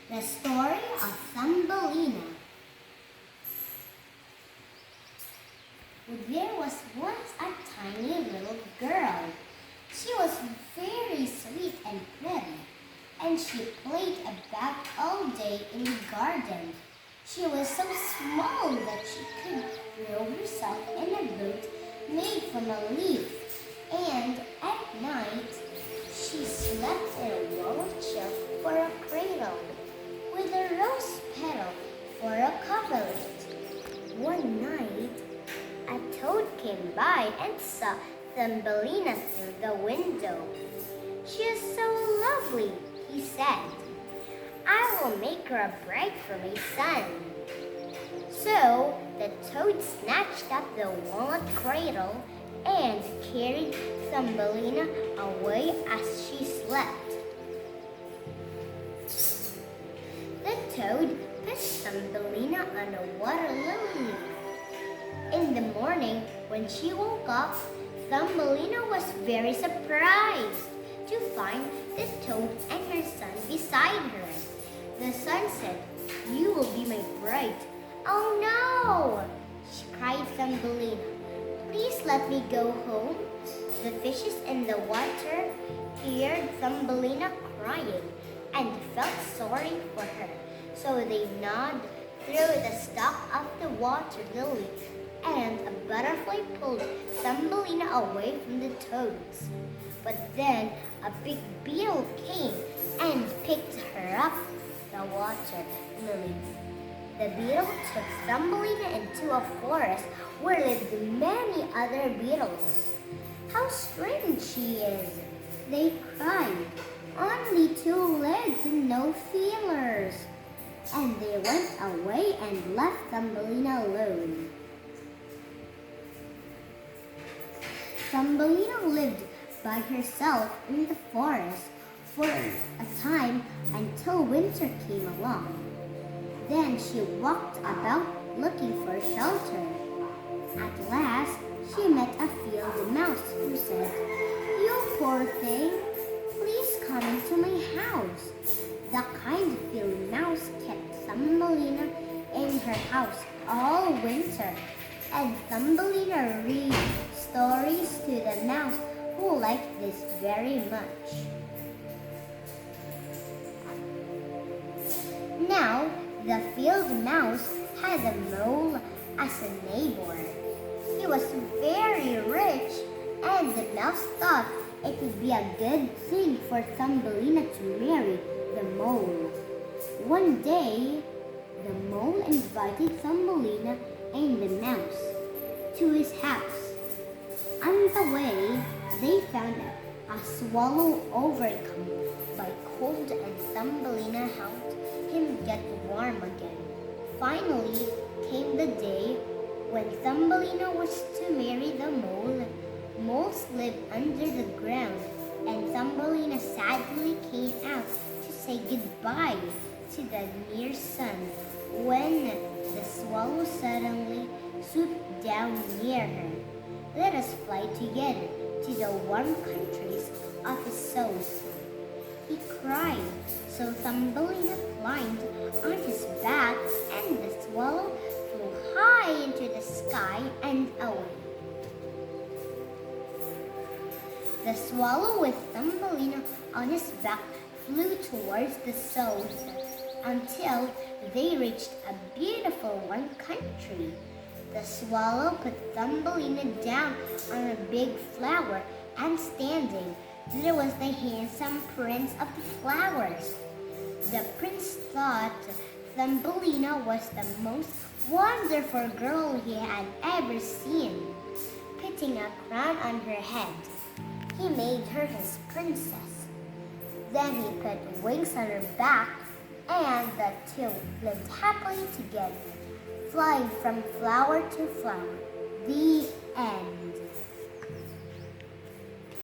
The story of Thumbelina. There was once a tiny little girl. She was very sweet and pretty, and she played about all day in the garden. She was so small that she could row herself in a boat made from a leaf, and at night she slept in a walnut shelf for a cradle, with a rose petal for a coverlet. One night, a toad came by and saw Thumbelina through the window. "She is so lovely," he said. "I will make her a bride for my son." So the toad snatched up the walnut cradle and carried Thumbelina away as she slept. The toad put Thumbelina on a water lily leaf. In the morning, when she woke up, Thumbelina was very surprised to find the toad and her son beside her. The son said, "You will be my bride." "Oh no!" cried Thumbelina. "Please let me go home." The fishes in the water heard Thumbelina crying and felt sorry for her. So they gnawed through the stalk of the water lily, and a butterfly pulled Thumbelina away from the toads. But then a big beetle came and picked her up the water lily. The beetle took Thumbelina into a forest where lived many other beetles. "How strange she is," they cried. "Only 2 legs and no feelers." And they went away and left Thumbelina alone. Thumbelina lived by herself in the forest for a time until winter came along. Then she walked about looking for shelter. At last, she met a field mouse who said, "You poor thing, please come into my house." The kind field mouse kept Thumbelina in her house all winter, and Thumbelina read stories to the mouse, who liked this very much. Now, the field mouse had a mole as a neighbor. He was very rich, and the mouse thought it would be a good thing for Thumbelina to marry the mole. One day, the mole invited Thumbelina and the mouse to his house. On the way, they found a swallow overcome by cold, and Thumbelina helped him get warm again. Finally came the day when Thumbelina was to marry the mole. Moles live under the ground, and Thumbelina sadly came out to say goodbye to the near sun when the swallow suddenly swooped down near her. "Let us fly together to the warm countries of the south," he cried. So Thumbelina climbed on his back, and the swallow flew high into the sky and away. The swallow with Thumbelina on his back flew towards the south until they reached a beautiful warm country. The swallow put Thumbelina down on a big flower, and standing there was the handsome prince of the flowers. The prince thought Thumbelina was the most wonderful girl he had ever seen. Putting a crown on her head, he made her his princess. Then he put wings on her back, and the two lived happily together, flying from flower to flower. The end.